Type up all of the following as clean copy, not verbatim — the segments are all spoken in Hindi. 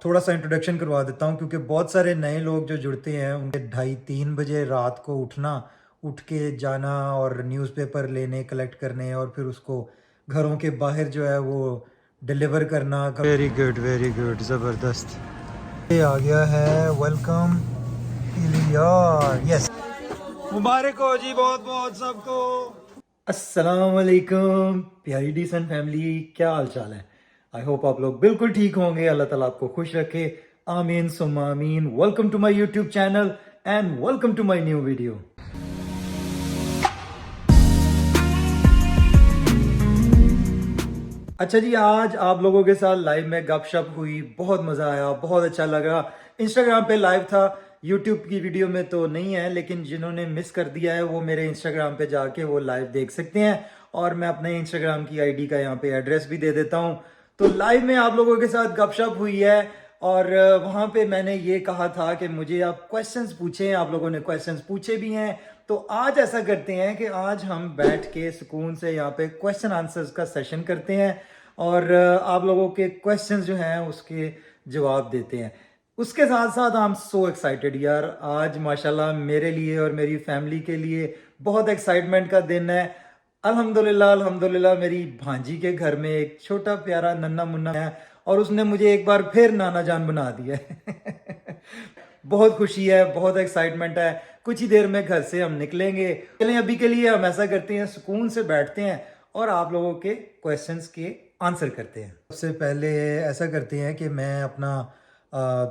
थोड़ा सा इंट्रोडक्शन करवा देता हूँ क्योंकि बहुत सारे नए लोग जो जुड़ते हैं उनके 2:30-3 बजे रात को उठ के जाना और न्यूज़पेपर लेने कलेक्ट करने और फिर उसको घरों के बाहर जो है वो डिलीवर करना। वेरी गुड ज़बरदस्त। ये आ गया है वेलकम यार, यस। मुबारक हो जी बहुत बहुत सबको। अस्सलाम वालेकुम प्यारी डिसेंट फैमिली, क्या हाल चाल है। आई होप आप लोग बिल्कुल ठीक होंगे। अल्लाह ताला आपको खुश रखे, आमीन सुम्मा आमीन। Welcome to my YouTube channel and welcome to my new video. अच्छा जी, आज आप लोगों के साथ लाइव में गपशप हुई, बहुत मज़ा आया, बहुत अच्छा लगा। इंस्टाग्राम पे लाइव था, यूट्यूब की वीडियो में तो नहीं है, लेकिन जिन्होंने मिस कर दिया है वो मेरे इंस्टाग्राम पे जाके वो लाइव देख सकते हैं। और मैं अपने इंस्टाग्राम की आईडी का यहाँ पे एड्रेस भी दे देता हूँ। तो लाइव में आप लोगों के साथ गपशप हुई है और वहाँ पे मैंने ये कहा था कि मुझे आप क्वेश्चंस पूछें। आप लोगों ने क्वेश्चंस पूछे भी हैं, तो आज ऐसा करते हैं कि आज हम बैठ के सुकून से यहाँ पे क्वेश्चन आंसर्स का सेशन करते हैं और आप लोगों के क्वेश्चंस जो हैं उसके जवाब देते हैं। उसके साथ साथ आई एम सो एक्साइटेड यार, आज माशाल्लाह मेरे लिए और मेरी फैमिली के लिए बहुत एक्साइटमेंट का दिन है। अल्हम्दुलिल्लाह अल्हम्दुलिल्लाह मेरी भांजी के घर में एक छोटा प्यारा नन्ना मुन्ना है और उसने मुझे एक बार फिर नाना जान बना दिया है। बहुत खुशी है, बहुत एक्साइटमेंट है। कुछ ही देर में घर से हम निकलेंगे। चलें, अभी के लिए हम ऐसा करते हैं, सुकून से बैठते हैं और आप लोगों के क्वेश्चंस के आंसर करते हैं। सबसे पहले ऐसा करते हैं कि मैं अपना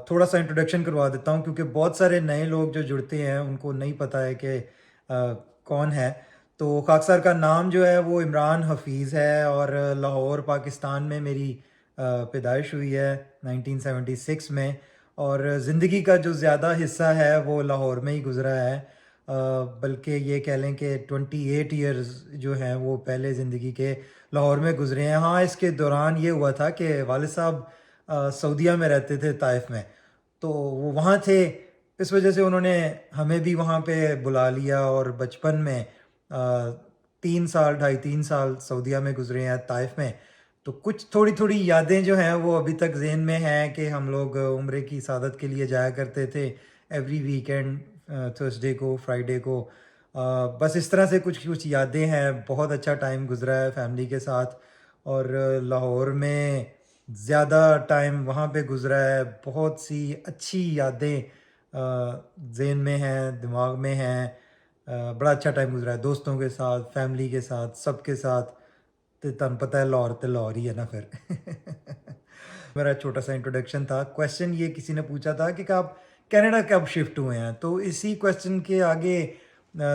थोड़ा सा इंट्रोडक्शन करवा देता हूँ क्योंकि बहुत सारे नए लोग जो जुड़ते हैं उनको नहीं पता है कि कौन है। तो खाकसर का नाम जो है वो इमरान हफीज़ है और लाहौर पाकिस्तान में मेरी पैदाइश हुई है 1976 में। और ज़िंदगी का जो ज़्यादा हिस्सा है वो लाहौर में ही गुज़रा है। बल्कि ये कह लें कि 28 ईयर्स जो हैं वो पहले ज़िंदगी के लाहौर में गुज़रे हैं। हाँ, इसके दौरान ये हुआ था कि वालिद साहब सऊदीया में रहते थे, ताइफ में, तो वो वहाँ थे। इस वजह से उन्होंने हमें भी वहाँ पे बुला लिया और बचपन में 3 साल 2.5-3 साल सऊदीया में गुज़रे हैं, ताइफ में। तो कुछ थोड़ी थोड़ी यादें जो हैं वो अभी तक ज़हन में हैं कि हम लोग उम्रे की सादत के लिए जाया करते थे एवरी वीकेंड, थर्सडे को, फ्राइडे को। बस इस तरह से कुछ कुछ यादें हैं। बहुत अच्छा टाइम गुज़रा है फैमिली के साथ और लाहौर में ज़्यादा टाइम वहाँ पे गुज़रा है। बहुत सी अच्छी यादें ज़हन में हैं, दिमाग में हैं। बड़ा अच्छा टाइम गुज़रा है दोस्तों के साथ, फैमिली के साथ, सबके साथ। तो तुहानू पता है लाहौर तो लाहौर ही है ना फिर। मेरा छोटा सा इंट्रोडक्शन था। क्वेश्चन ये किसी ने पूछा था कि आप कनाडा कब शिफ्ट हुए हैं, तो इसी क्वेश्चन के आगे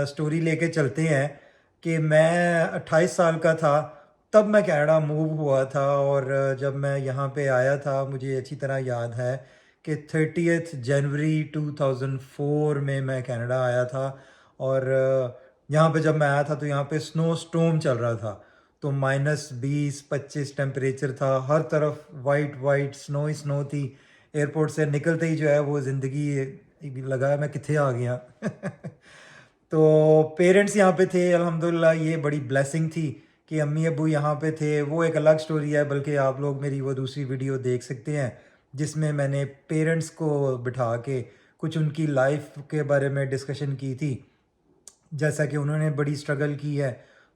स्टोरी लेके चलते हैं कि मैं 28 साल का था तब मैं कनाडा मूव हुआ था। और जब मैं यहाँ पे आया था मुझे अच्छी तरह याद है कि 30 जनवरी 2004 में मैं कनाडा आया था। और यहाँ पे जब मैं आया था तो यहाँ पे स्नो स्टॉर्म चल रहा था, तो -20-25 टेम्परेचर था, हर तरफ वाइट वाइट स्नो ही स्नो थी। एयरपोर्ट से निकलते ही जो है वो ज़िंदगी लगा मैं किथे आ गया। तो पेरेंट्स यहाँ पे थे अल्हम्दुलिल्लाह, ये बड़ी ब्लेसिंग थी कि अम्मी अब्बू यहाँ पे थे। वो एक अलग स्टोरी है, बल्कि आप लोग मेरी वो दूसरी वीडियो देख सकते हैं जिसमें मैंने पेरेंट्स को बिठा के कुछ उनकी लाइफ के बारे में डिस्कशन की थी, जैसा कि उन्होंने बड़ी स्ट्रगल की है।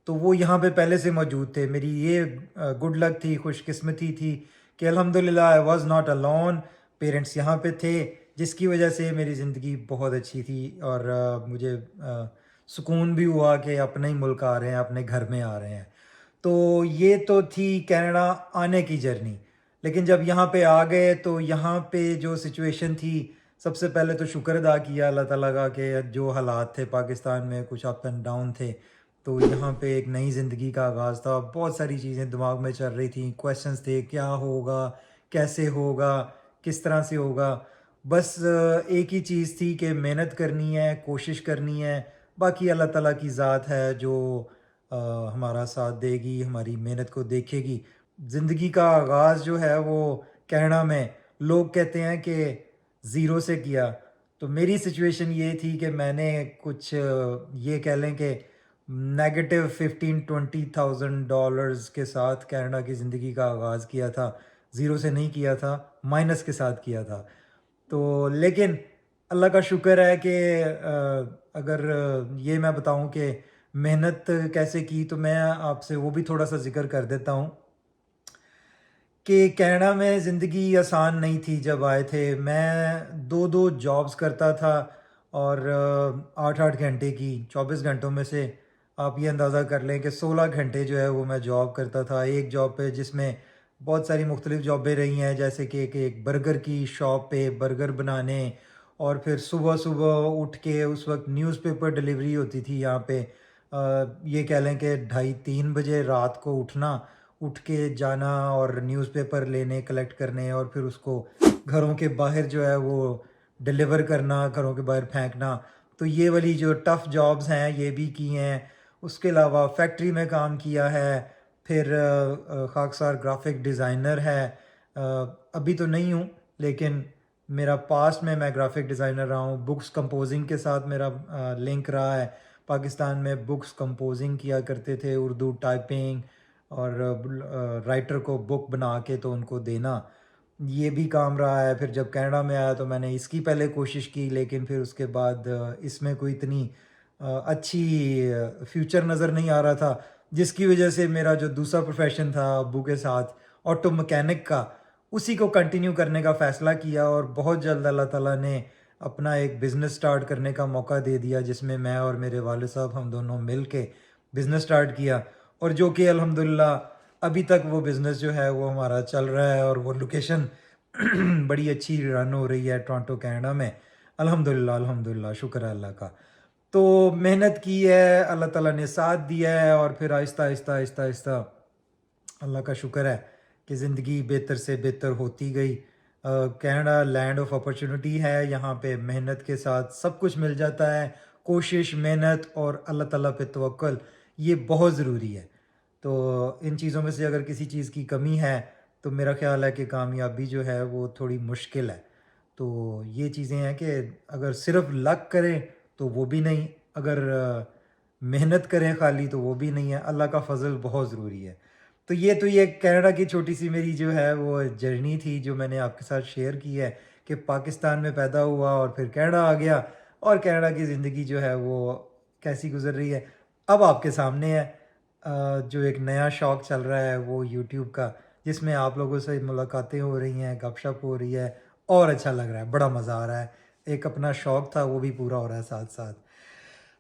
तो वो यहाँ पे पहले से मौजूद थे। मेरी ये गुड लक थी, खुशकिस्मती थी कि अल्हम्दुलिल्लाह I was not alone. Parents यहाँ पे थे जिसकी वजह से मेरी ज़िंदगी बहुत अच्छी थी और मुझे सुकून भी हुआ कि अपने ही मुल्क आ रहे हैं, अपने घर में आ रहे हैं। तो ये तो थी कनाडा आने की जर्नी। लेकिन जब यहाँ पे आ गए तो यहाँ पे जो सिचुएशन थी, सबसे पहले तो शुक्र अदा किया अल्लाह ताला का कि जो हालात थे पाकिस्तान में कुछ अप एंड डाउन थे, तो यहाँ पे एक नई ज़िंदगी का आगाज़ था। बहुत सारी चीज़ें दिमाग में चल रही थी, क्वेश्चंस थे, क्या होगा, कैसे होगा, किस तरह से होगा। बस एक ही चीज़ थी कि मेहनत करनी है, कोशिश करनी है। बाकी अल्लाह ताला की ज़ात है जो अ, हमारा साथ देगी, हमारी मेहनत को देखेगी। ज़िंदगी का आगाज़ जो है वो कनाडा में लोग कहते हैं कि ज़ीरो से किया। तो मेरी सिचुएशन ये थी कि मैंने कुछ ये कह लें कि नेगेटिव 15-20 थाउजेंड डॉलर्स के साथ कनाडा की ज़िंदगी का आगाज़ किया था। ज़ीरो से नहीं किया था, माइनस के साथ किया था। तो लेकिन अल्लाह का शुक्र है कि अगर ये मैं बताऊं कि मेहनत कैसे की, तो मैं आपसे वो भी थोड़ा सा जिक्र कर देता हूँ कि कनाडा में ज़िंदगी आसान नहीं थी जब आए थे। मैं दो दो जॉब्स करता था और 8-8 घंटे की, 24 घंटों में से आप ये अंदाज़ा कर लें कि 16 घंटे जो है वो मैं जॉब करता था एक जॉब पे, जिसमें बहुत सारी मुख्तलिफ़ जॉबें रही हैं, जैसे कि एक बर्गर की शॉप पे बर्गर बनाने, और फिर सुबह सुबह उठ के उस वक्त न्यूज़पेपर डिलीवरी होती थी यहाँ पे। ये कह लें कि 2:30-3 बजे रात को उठना, उठ के जाना और न्यूज़पेपर लेने, कलेक्ट करने, और फिर उसको घरों के बाहर जो है वो डिलीवर करना, घरों के बाहर फेंकना। तो ये वाली जो टफ़ जॉब्स हैं ये भी की हैं। उसके अलावा फैक्ट्री में काम किया है। फिर खाकसार ग्राफिक डिज़ाइनर है। अभी तो नहीं हूँ, लेकिन मेरा पास्ट में मैं ग्राफिक डिज़ाइनर रहा हूँ। बुक्स कंपोजिंग के साथ मेरा लिंक रहा है। पाकिस्तान में बुक्स कंपोजिंग किया करते थे, उर्दू टाइपिंग, और राइटर को बुक बना के तो उनको देना, ये भी काम रहा है। फिर जब कनाडा में आया तो मैंने इसकी पहले कोशिश की, लेकिन फिर उसके बाद इसमें कोई इतनी अच्छी फ्यूचर नज़र नहीं आ रहा था, जिसकी वजह से मेरा जो दूसरा प्रोफेशन था अब्बू के साथ, ऑटो मैकेनिक का, उसी को कंटिन्यू करने का फ़ैसला किया। और बहुत जल्द अल्लाह ताला ने अपना एक बिज़नेस स्टार्ट करने का मौका दे दिया, जिसमें मैं और मेरे वालिद साहब हम दोनों मिल के बिज़नेस स्टार्ट किया, और जो कि अल्हम्दुलिल्लाह अभी तक वो बिज़नेस जो है वो हमारा चल रहा है, और वो लोकेशन बड़ी अच्छी रन हो रही है टोरंटो कनाडा में। अल्हम्दुलिल्लाह अल्हम्दुलिल्लाह, शुक्र है अल्लाह का। तो मेहनत की है, अल्लाह ताला ने साथ दिया है, और फिर आहिस्ता आहिस्ता आहिस्ता आहिस्ता अल्लाह का शुक्र है कि ज़िंदगी बेहतर से बेहतर होती गई। कनाडा लैंड ऑफ अपॉर्चुनिटी है, यहाँ पे मेहनत के साथ सब कुछ मिल जाता है। कोशिश, मेहनत और अल्लाह ताला पे तवक्कुल, ये बहुत ज़रूरी है। तो इन चीज़ों में से अगर किसी चीज़ की कमी है तो मेरा ख़्याल है कि कामयाबी जो है वो थोड़ी मुश्किल है। तो ये चीज़ें हैं कि अगर सिर्फ़ लक करें तो वो भी नहीं, अगर मेहनत करें खाली तो वो भी नहीं है। अल्लाह का फ़ज़ल बहुत ज़रूरी है। तो ये कनाडा की छोटी-सी मेरी जो है वो जर्नी थी, जो मैंने आपके साथ शेयर की है कि पाकिस्तान में पैदा हुआ और फिर कनाडा आ गया, और कनाडा की ज़िंदगी जो है वो कैसी गुज़र रही है। अब आपके सामने है जो एक नया शौक़ चल रहा है वो यूट्यूब का, जिसमें आप लोगों से मुलाकातें हो रही हैं, गपशप हो रही है, और अच्छा लग रहा है, बड़ा मज़ा आ रहा है। एक अपना शौक़ था वो भी पूरा हो रहा है साथ-साथ।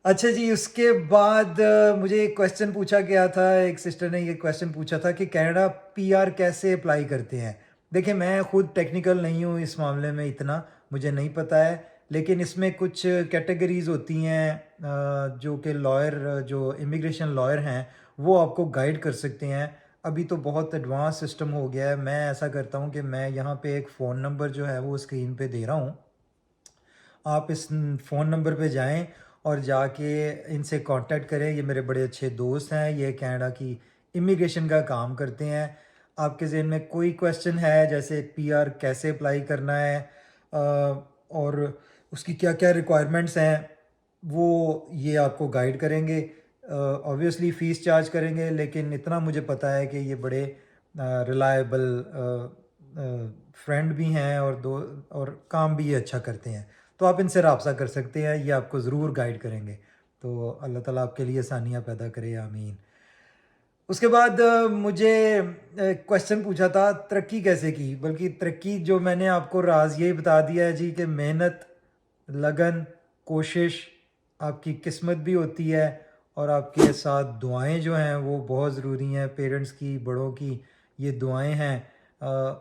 अच्छा जी, उसके बाद मुझे एक क्वेश्चन पूछा गया था, एक सिस्टर ने ये क्वेश्चन पूछा था कि कनाडा पीआर कैसे अप्लाई करते हैं? देखिए, मैं खुद टेक्निकल नहीं हूँ इस मामले में, इतना मुझे नहीं पता है, लेकिन इसमें कुछ कैटेगरीज़ होती हैं जो कि लॉयर, जो इमिग्रेशन लॉयर हैं, वो आपको गाइड कर सकते हैं। अभी तो बहुत एडवांस सिस्टम हो गया है। मैं ऐसा करता हूँ कि मैं यहाँ पे एक फ़ोन नंबर जो है वो स्क्रीन पे दे रहा हूँ। आप इस फ़ोन नंबर पे जाएँ और जाके इनसे कांटेक्ट करें। ये मेरे बड़े अच्छे दोस्त हैं, ये कनाडा की इमिग्रेशन का काम करते हैं। आपके ज़हन में कोई क्वेश्चन है, जैसे पीआर कैसे अप्लाई करना है, और उसकी क्या-क्या रिक्वायरमेंट्स हैं, वो ये आपको गाइड करेंगे। ऑब्वियसली फ़ीस चार्ज करेंगे, लेकिन इतना मुझे पता है कि ये बड़े रिलायबल फ्रेंड भी हैं, और दो और काम भी ये अच्छा करते हैं। तो आप इनसे राब्ता कर सकते हैं, ये आपको ज़रूर गाइड करेंगे। तो अल्लाह ताला आपके लिए आसानियाँ पैदा करे, आमीन। उसके बाद मुझे क्वेश्चन पूछा था तरक्की कैसे की, बल्कि तरक्की जो मैंने आपको राज़ यही बता दिया है जी, कि मेहनत, लगन, कोशिश, आपकी किस्मत भी होती है, और आपके साथ दुआएं जो हैं वो बहुत ज़रूरी हैं। पेरेंट्स की, बड़ों की ये दुआएं हैं,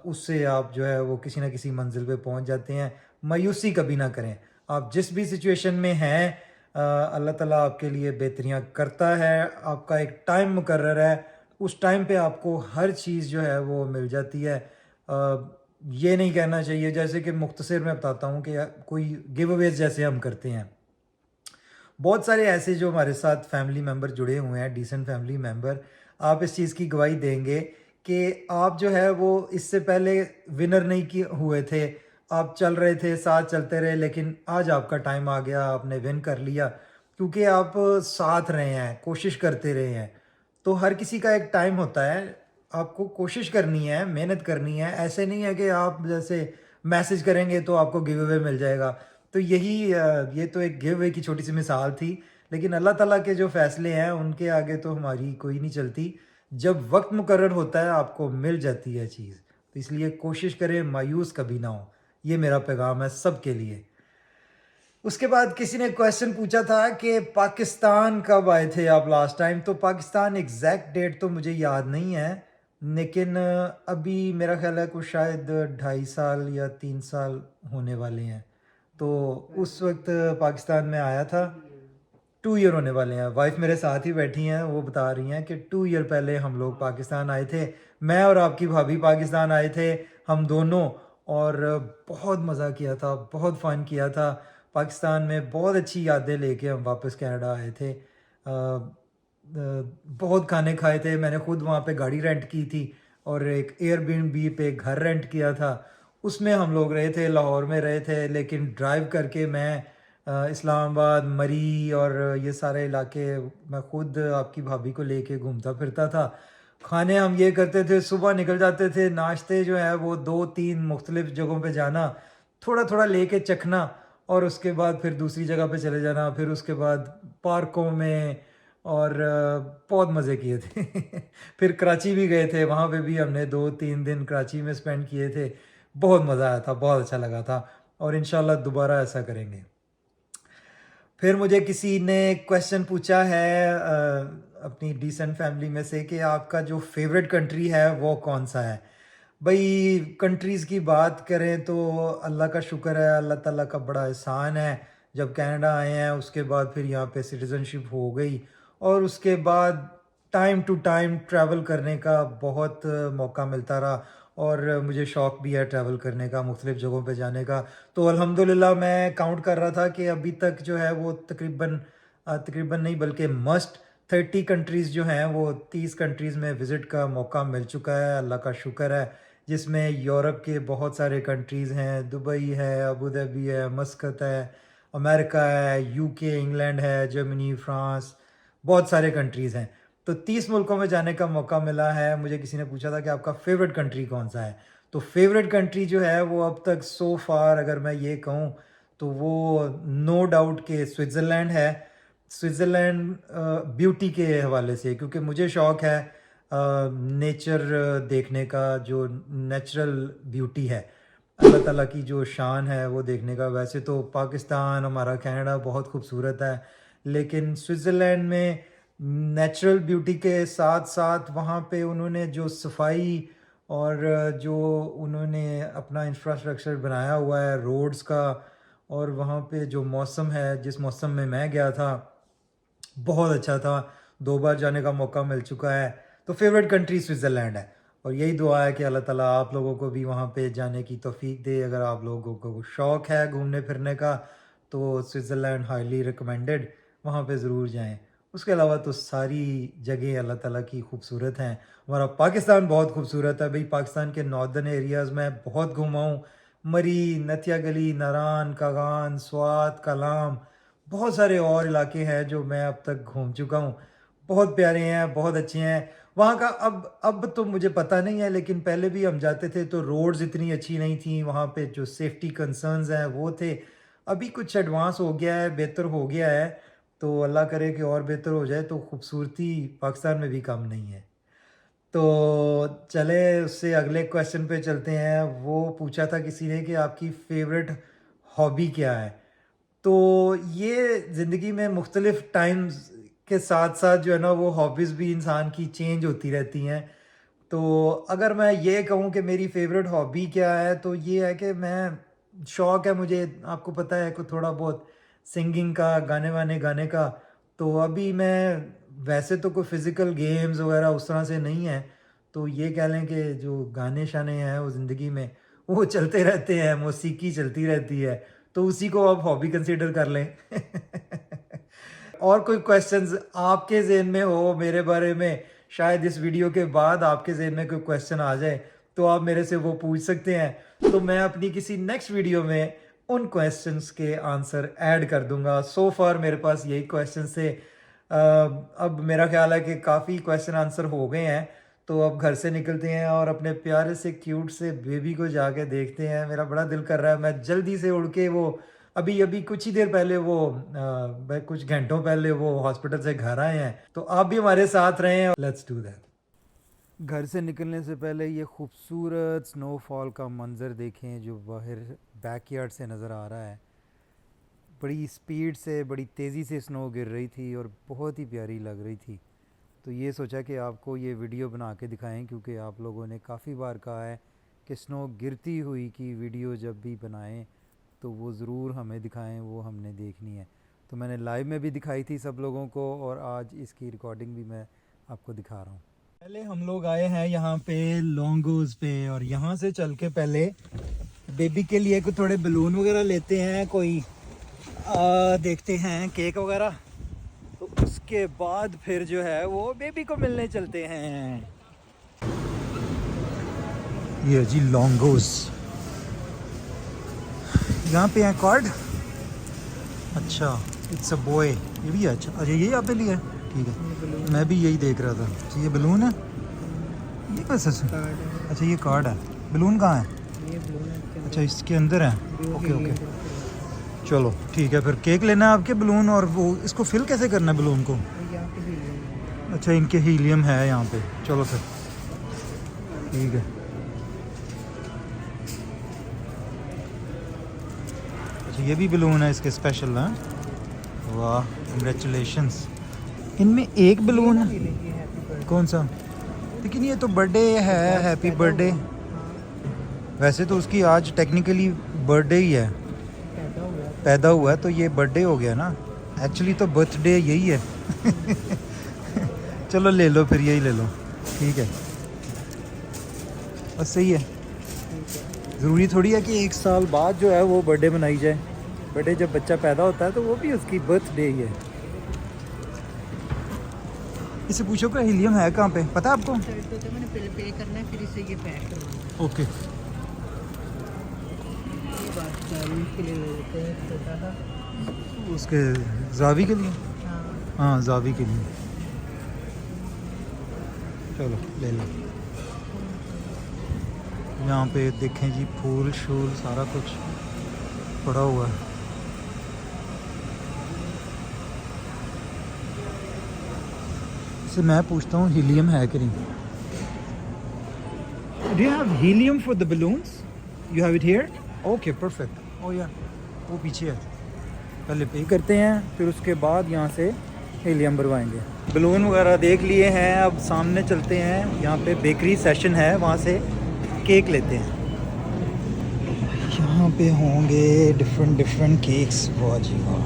उससे आप जो है वो किसी ना किसी मंजिल पे पहुंच जाते हैं। मायूसी कभी ना करें। आप जिस भी सिचुएशन में हैं, अल्लाह ताला आपके लिए बेहतरियाँ करता है। आपका एक टाइम मुकर्रर है, उस टाइम पे आपको हर चीज़ जो है वो मिल जाती है। ये नहीं कहना चाहिए, जैसे कि मुख्तसर मैं बताता हूँ कि कोई गिव अवेज़ जैसे हम करते हैं। बहुत सारे ऐसे जो हमारे साथ फैमिली मेम्बर जुड़े हुए हैं, डिसेंट फैमिली मेम्बर, आप इस चीज़ की गवाही देंगे कि आप जो है वो इससे पहले विनर नहीं कि हुए थे। आप चल रहे थे, साथ चलते रहे, लेकिन आज आपका टाइम आ गया, आपने विन कर लिया, क्योंकि आप साथ रहे हैं, कोशिश करते रहे हैं। तो हर किसी का एक टाइम होता है। आपको कोशिश करनी है, मेहनत करनी है। ऐसे नहीं है कि आप जैसे मैसेज करेंगे तो आपको गिव अवे मिल जाएगा। तो ये तो एक गिव अवे की छोटी सी मिसाल थी, लेकिन अल्लाह ताला के जो फ़ैसले हैं उनके आगे तो हमारी कोई नहीं चलती। जब वक़्त मुकर्रर होता है आपको मिल जाती है चीज़, तो इसलिए कोशिश करें, मायूस कभी ना हों। ये मेरा पैगाम है सबके लिए। उसके बाद किसी ने क्वेश्चन पूछा था कि पाकिस्तान कब आए थे आप लास्ट टाइम? तो पाकिस्तान एग्जैक्ट डेट तो मुझे याद नहीं है, लेकिन अभी मेरा ख्याल है कुछ शायद 2.5 साल या 3 साल होने वाले हैं। तो उस वक्त पाकिस्तान में आया था। 2 ईयर होने वाले हैं। वाइफ मेरे साथ ही बैठी हैं, वो बता रही हैं कि 2 ईयर पहले हम लोग पाकिस्तान आए थे। मैं और आपकी भाभी पाकिस्तान आए थे, हम दोनों। और बहुत मज़ा किया था, बहुत फ़न किया था। पाकिस्तान में बहुत अच्छी यादें लेके हम वापस कनाडा आए थे। बहुत खाने खाए थे। मैंने खुद वहाँ पे गाड़ी रेंट की थी और एक एयरबीएनबी पे घर रेंट किया था। उसमें हम लोग रहे थे, लाहौर में रहे थे, लेकिन ड्राइव करके मैं इस्लामाबाद, मरी और ये सारे इलाके मैं खुद आपकी भाभी को लेके घूमता फिरता था। खाने हम ये करते थे, सुबह निकल जाते थे, नाश्ते जो है वो 2-3 मुख्तलिफ जगहों पे जाना, थोड़ा-थोड़ा लेके चखना और उसके बाद फिर दूसरी जगह पे चले जाना, फिर उसके बाद पार्कों में और बहुत मज़े किए थे। फिर कराची भी गए थे, वहाँ पे भी हमने 2-3 दिन कराची में स्पेंड किए थे। बहुत मज़ा आया था, बहुत अच्छा लगा था और इंशाल्लाह दोबारा ऐसा करेंगे। फिर मुझे किसी ने क्वेश्चन पूछा है अपनी डिसेंट फैमिली में से कि आपका जो फेवरेट कंट्री है वो कौन सा है? भाई कंट्रीज़ की बात करें तो अल्लाह का शुक्र है, अल्लाह ताला का बड़ा एहसान है। जब कनाडा आए हैं उसके बाद फिर यहाँ पे सिटीज़नशिप हो गई और उसके बाद टाइम टू टाइम ट्रैवल करने का बहुत मौका मिलता रहा और मुझे शौक़ भी है ट्रैवल करने का, मुख्तलिफ़ जगहों पे जाने का। तो अल्हम्दुलिल्लाह मैं काउंट कर रहा था कि अभी तक जो है वो तकरीबन नहीं बल्कि मस्ट 30 कंट्रीज़ जो हैं वो 30 कंट्रीज़ में विज़िट का मौका मिल चुका है, अल्लाह का शुक्र है। जिसमें यूरोप के बहुत सारे कंट्रीज़ हैं, दुबई है, अबू धाबी है, मस्कत है, अमेरिका है, यूके, इंग्लैंड है, जर्मनी, फ्रांस, बहुत सारे कंट्रीज़ हैं। तो 30 मुल्कों में जाने का मौका मिला है। मुझे किसी ने पूछा था कि आपका फ़ेवरेट कंट्री कौन-सा है? तो फ़ेवरेट कंट्री जो है वो अब तक सो फार अगर मैं ये कहूँ तो वो नो डाउट कि स्विट्ज़रलैंड है। स्विट्ज़रलैंड ब्यूटी के हवाले से, क्योंकि मुझे शौक़ है नेचर देखने का, जो नेचुरल ब्यूटी है, अल्लाह ताला की जो शान है वो देखने का। वैसे तो पाकिस्तान, हमारा कनाडा बहुत खूबसूरत है, लेकिन स्विट्ज़रलैंड में नेचुरल ब्यूटी के साथ-साथ वहाँ पे उन्होंने जो सफाई और जो उन्होंने अपना इंफ्रास्ट्रक्चर बनाया हुआ है रोड्स का, और वहाँ पे जो मौसम है, जिस मौसम में मैं गया था, बहुत अच्छा था। 2 बार जाने का मौका मिल चुका है। तो फ़ेवरेट कंट्री स्विट्ज़रलैंड है और यही दुआ है कि अल्लाह ताला आप लोगों को भी वहाँ पे जाने की तौफ़ीक दे। अगर आप लोगों को शौक़ है घूमने फिरने का तो स्विट्ज़रलैंड हाईली रिकमेंडेड, वहाँ पे ज़रूर जाएँ। उसके अलावा तो सारी जगह अल्लाह ताला की खूबसूरत हैं। हमारा पाकिस्तान बहुत खूबसूरत है। भई पाकिस्तान के नॉर्दर्न एरियाज़ में बहुत घूमा हूँ। मरी, नथिया गली, नारान, कागान, स्वात, कालाम, बहुत सारे और इलाके हैं जो मैं अब तक घूम चुका हूँ। बहुत प्यारे हैं, बहुत अच्छे हैं। वहाँ का अब तो मुझे पता नहीं है, लेकिन पहले भी हम जाते थे तो रोड्स इतनी अच्छी नहीं थी। वहाँ पे जो सेफ्टी कंसर्न्स हैं वो थे। अभी कुछ एडवांस हो गया है, बेहतर हो गया है। तो अल्लाह करे कि और बेहतर हो जाए तो खूबसूरती पाकिस्तान में भी कम नहीं है। तो चले उससे अगले क्वेश्चन पे चलते हैं। वो पूछा था किसी ने कि आपकी फ़ेवरेट हॉबी क्या है? तो ये ज़िंदगी में मुख्तलिफ़ टाइम्स के साथ-साथ जो है ना वो हॉबीज़ भी इंसान की चेंज होती रहती हैं। तो अगर मैं ये कहूँ कि मेरी फ़ेवरेट हॉबी क्या है, तो ये है कि मैं शौक़ है मुझे, आपको पता है, को थोड़ा बहुत सिंगिंग का, गाने-वाने गाने का। तो अभी मैं वैसे तो कोई फ़िज़िकल गेम्स वग़ैरह उस तरह से नहीं है। तो ये कह लें कि जो गाने-शाने हैं वो ज़िंदगी में वो चलते रहते हैं, मौसीकी चलती रहती है। तो उसी को आप हॉबी कंसीडर कर लें। और कोई क्वेश्चंस आपके ज़हन में हो मेरे बारे में, शायद इस वीडियो के बाद आपके ज़हन में कोई क्वेश्चन आ जाए, तो आप मेरे से वो पूछ सकते हैं। तो मैं अपनी किसी नेक्स्ट वीडियो में उन क्वेश्चंस के आंसर ऐड कर दूँगा। सो फार मेरे पास यही क्वेश्चंस थे। अब मेरा ख़्याल है कि काफ़ी क्वेश्चन आंसर हो गए हैं। तो अब घर से निकलते हैं और अपने प्यारे से क्यूट से बेबी को जाके देखते हैं। मेरा बड़ा दिल कर रहा है, मैं जल्दी से उड़ के वो अभी अभी कुछ ही देर पहले वो कुछ घंटों पहले वो हॉस्पिटल से घर आए हैं, तो आप भी हमारे साथ रहें। Let's do that. घर से निकलने से पहले ये खूबसूरत स्नोफॉल का मंज़र देखें जो बाहर बैकयार्ड से नज़र आ रहा है। बड़ी स्पीड से, बड़ी तेज़ी से स्नो गिर रही थी और बहुत ही प्यारी लग रही थी। तो ये सोचा कि आपको ये वीडियो बना के दिखाएं, क्योंकि आप लोगों ने काफ़ी बार कहा है कि स्नो गिरती हुई की वीडियो जब भी बनाएं तो वो ज़रूर हमें दिखाएं, वो हमने देखनी है। तो मैंने लाइव में भी दिखाई थी सब लोगों को और आज इसकी रिकॉर्डिंग भी मैं आपको दिखा रहा हूँ। पहले हम लोग आए हैं यहाँ पे लॉन्गोज पे, और यहाँ से चल के पहले बेबी के लिए कुछ थोड़े बलून वगैरह लेते हैं, कोई देखते हैं केक वगैरह, तो उसके बाद फिर जो है वो बेबी को मिलने चलते हैं। ये जी लॉन्गोज, यहाँ पे है कार्ड। अच्छा, इट्स अ बॉय, ये भी है। अच्छा ये आप लिए है, ठीक है। मैं भी यही देख रहा था। अच्छा ये बलून है, ये कैसे? अच्छा ये कार्ड है, बलून कहाँ है? अच्छा इसके अंदर है। ओके ओके, चलो ठीक है। फिर केक लेना है आपके, बलून, और वो इसको फिल कैसे करना है बलून को? अच्छा इनके हीलियम है यहाँ पे, चलो फिर ठीक है। अच्छा ये भी बलून है इसके स्पेशल है। वाह कंग्रेचुलेशंस। इनमें एक बलून है, कौन सा? लेकिन ये तो बर्थडे है, हैप्पी बर्थडे। वैसे तो उसकी आज टेक्निकली बर्थडे ही है, पैदा हुआ है, तो ये बर्थडे हो गया ना। एक्चुअली तो बर्थडे यही है। चलो ले लो फिर, यही ले लो, ठीक है बस, सही है। ज़रूरी थोड़ी है कि 1 साल बाद जो है वो बर्थडे मनाई जाए। बर्थडे जब बच्चा पैदा होता है तो वो भी उसकी बर्थडे ही है। इसे पूछो कि हीलियम है कहाँ पे, पता है आपको? तो मैंने पहले पे करना है, फिर इसे ये पैक करना है। ओके के लिए लेते हैं छोटा सा, उसके जावी के लिए। हाँ जावी के लिए, चलो ले लो। यहाँ पे देखें जी, फूल शूल सारा कुछ पड़ा हुआ है। इससे मैं पूछता हूँ हीलियम है कि नहीं? Do you have helium for the balloons? You have it here? Okay perfect. ओ यार वो पीछे है, पहले पे करते हैं फिर उसके बाद यहाँ से हीलियम भरवाएंगे। बलून वगैरह देख लिए हैं, अब सामने चलते हैं। यहाँ पे बेकरी सेशन है, वहाँ से केक लेते हैं। यहाँ पे होंगे डिफरेंट केक्स। वाह जी वाह,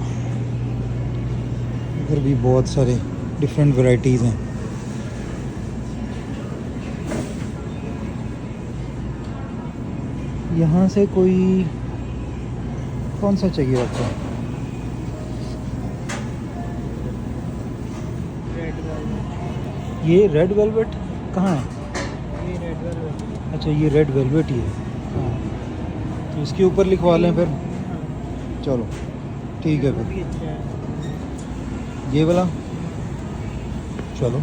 इधर भी बहुत सारे डिफरेंट वैरायटीज़ हैं। यहाँ से कोई कौन सा चाहिए आपको? ये रेड वेलवेट कहाँ है? ये रेड वेलवेट। अच्छा ये रेड वेलवेट ही है। हाँ तो इसके ऊपर लिखवा लें फिर। चलो ठीक है फिर, ये वाला चलो,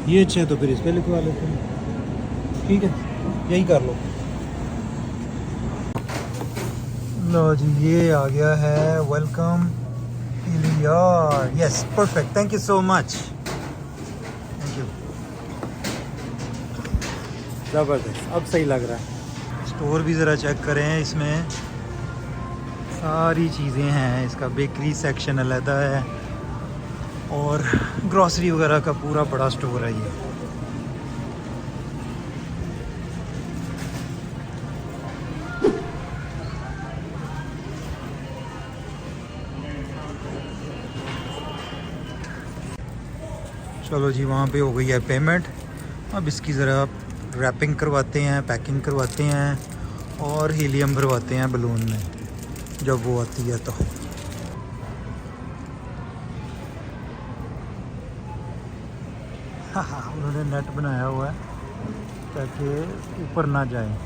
ये अच्छा है तो फिर इस पर लिखवा लेते हैं। ठीक है यही कर लो। लो जी ये आ गया है, वेलकम यार। Yes perfect, thank you so much, thank you. ज़बरदस्त, अब सही लग रहा है। स्टोर भी ज़रा चेक करें, इसमें सारी चीज़ें हैं। इसका बेकरी सेक्शन अलग है और ग्रॉसरी वगैरह का पूरा बड़ा स्टोर है ये। चलो जी वहाँ पे हो गई है पेमेंट। अब इसकी ज़रा रैपिंग करवाते हैं, पैकिंग करवाते हैं और हीलियम भरवाते हैं बलून में जब वो आती है तो। हाँ उन्होंने नेट बनाया हुआ है ताकि ऊपर ना जाए।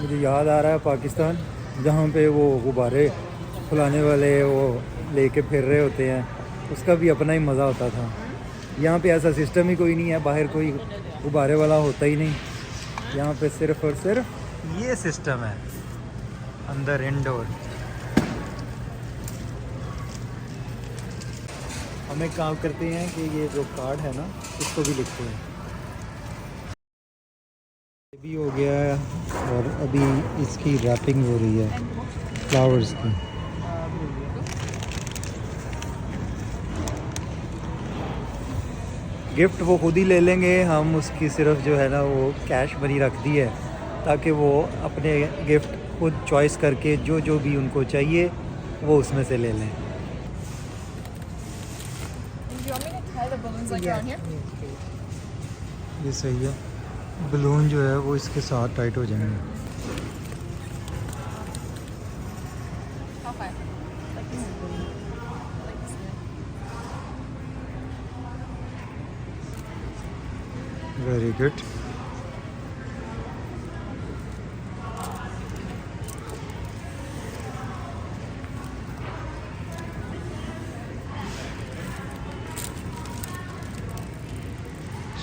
मुझे याद आ रहा है पाकिस्तान, जहाँ पे वो गुब्बारे फुलाने वाले वो लेके फिर रहे होते हैं, उसका भी अपना ही मज़ा होता था। यहाँ पे ऐसा सिस्टम ही कोई नहीं है, बाहर कोई गुब्बारे वाला होता ही नहीं। यहाँ पे सिर्फ और सिर्फ ये सिस्टम है, अंदर इंडोर। हम एक काम करते हैं कि ये जो कार्ड है ना, इसको भी लिखते हैं। ये भी हो गया है और अभी इसकी रैपिंग हो रही है फ्लावर्स की। गिफ्ट वो खुद ही ले लेंगे, हम उसकी सिर्फ जो है ना वो कैश मनी रख दी है, ताकि वो अपने गिफ्ट खुद चॉइस करके जो जो भी उनको चाहिए वो उसमें से ले लें। ये सही है, बलून जो है वो इसके साथ टाइट हो जाएंगे। Very good.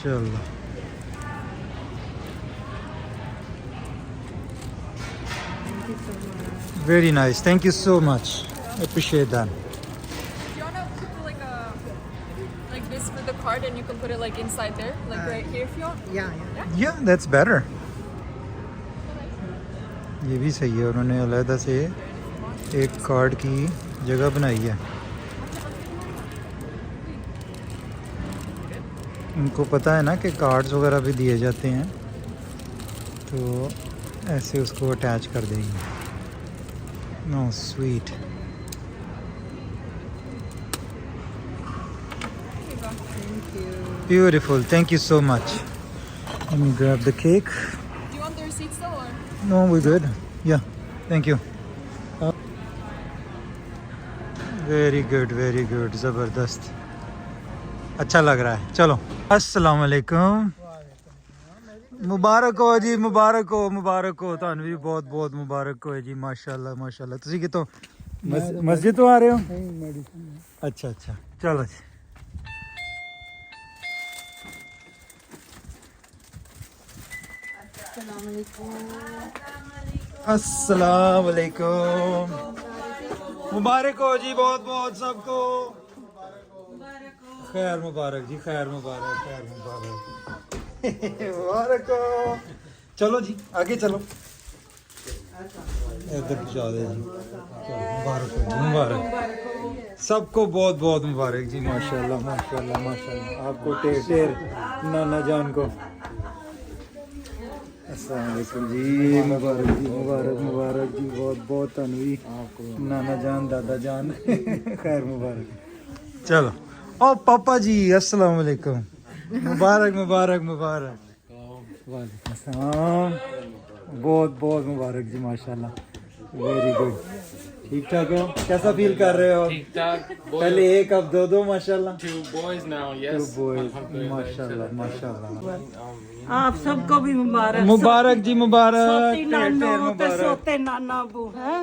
चलो very nice, thank you so much, appreciate that. Do you wanna put like this for the card and you can put it like inside there, like right here if you want? Yeah, that's better. ये भी सही है, उन्होंने अलग से एक कार्ड की जगह बनाई है। उनको पता है ना कि कार्ड्स वगैरह भी दिए जाते हैं, तो ऐसे उसको अटैच कर देंगे। No sweet. Beautiful, thank you so much. Let me grab the cake. Do you want the receipt still or? No, we're good. Yeah, thank you. Very good, ज़बरदस्त, अच्छा लग रहा है। चलो, अस्सलाम वालेकुम। मुबारक हो जी, मुबारक हो ਤੁਹਾਨੂੰ भी बहुत बहुत मुबारक हो जी। माशाल्लाह माशाल्लाह। ਤੁਸੀਂ ਕਿਤੋਂ मस्जिद तो आ रहे हो? अच्छा अच्छा, चलो जी। अस्सलाम वालेकुम। मुबारक हो जी, बहुत बहुत सबको खैर मुबारक जी, खैर मुबारक, खैर मुबारक। मुबारक हो। चलो जी आगे चलो, इधर पहुंचा दे जी। मुबारक हो जी, मुबारक सबको, बहुत बहुत मुबारक जी। माशाल्लाह माशाल्लाह माशाल्लाह, आपको ढेर ढेर नाना जान को अस्सलाम वालेकुम जी। मुबारक जी, मुबारक मुबारक जी, बहुत बहुत तनवी नाना जान दादा जान खैर मुबारक। चलो ओ पापा जी अस्सलाम वालेकुम, मुबारक मुबारक मुबारक। वालेकुम अस्सलाम, बहुत बहुत मुबारक जी। माशाल्लाह, वेरी गुड। ठीक ठाक हो? कैसा फील कर रहे हो? ठीक ठाक। पहले एक अब दो माशाल्लाह। 2 boys now, yes. 2 boys, Alhamdulillah. माशाल्लाह माशाल्लाह। आप सबको भी मुबारक। मुबारक जी, मुबारक, सोती ढेर ढेर नानो ते मुबारक। सोते नाना बू हैं।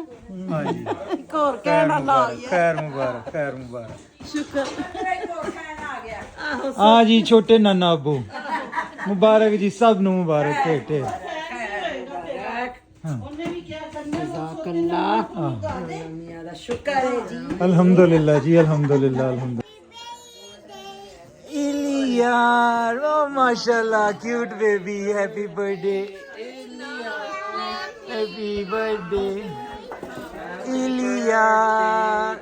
हाँ जी, और कहना ला खैर मुबारक, खैर मुबारक। शुक्र। हाँ जी, छोटे नाना अबू मुबारक जी, सब नु मुबारक ढेर ढेर। शुक्र है जी। अल्हम्दुलिल्लाह जी, अल्हम्दुलिल्लाह अल्हम्दुलिल्लाह। इलियार, ओ माशाल्लाह, cute baby, happy birthday, happy birthday Iliyar.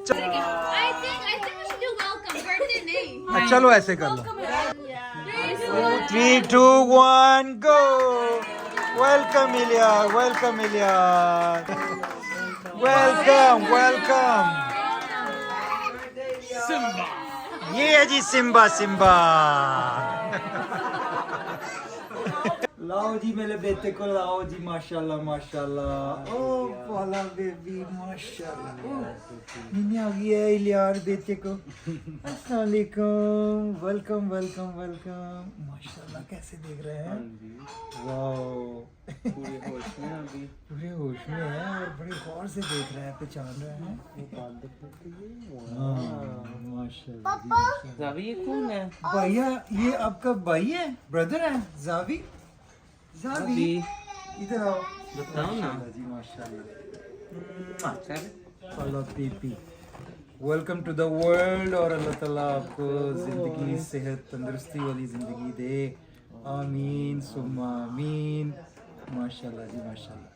I think we should do welcome. Birthday name. चलो ऐसे कर लो, 3 2 1 go. Welcome Iliyar, welcome Iliyar, welcome welcome. ये है जी सिम्बा, सिम्बा। लाओ जी मेरे बेटे को लाओ जी माशाल्लाह माशाल्लाह। ओ वाला बेबी माशाल्लाह। नीनी आ गई है इलियार बेटे को। अस्सलाम वालेकुम, वेलकम वेलकम वेलकम। माशाल्लाह कैसे देख रहे हैं? वाओ पूरे होश में अभी। पूरे होश में है और बड़े गौर से देख रहे हैं, पहचान रहे हैं। हाँ, माशाल्लाह। जावी ये कौन है? भैया ये आपका भाई है, ब्रदर है जावी? जावी इधर आओ, बताओ ना। माशाल्लाह जी माशाल्लाह। चल अल्लाह पीपी, वेलकम टू द वर्ल्ड। और अल्लाह ताला आपको जिंदगी सेहत तंदुरुस्ती वाली जिंदगी दे, आमीन सुम्मा आमीन। माशाल्लाह जी माशाल्लाह।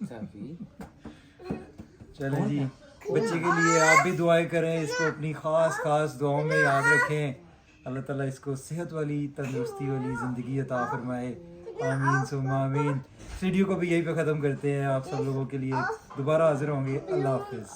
जावी चलें जी, बच्चे के लिए आप भी दुआएं करें, इसको अपनी खास खास दुआओं में याद रखें। अल्लाह ताला इसको सेहत वाली तंदुरुस्ती वाली ज़िंदगी अता फरमाए, आमीन सुम्मा आमीन। वीडियो को भी यहीं पे ख़त्म करते हैं। आप सब लोगों के लिए दोबारा हाजिर होंगे। अल्लाह हाफिज़।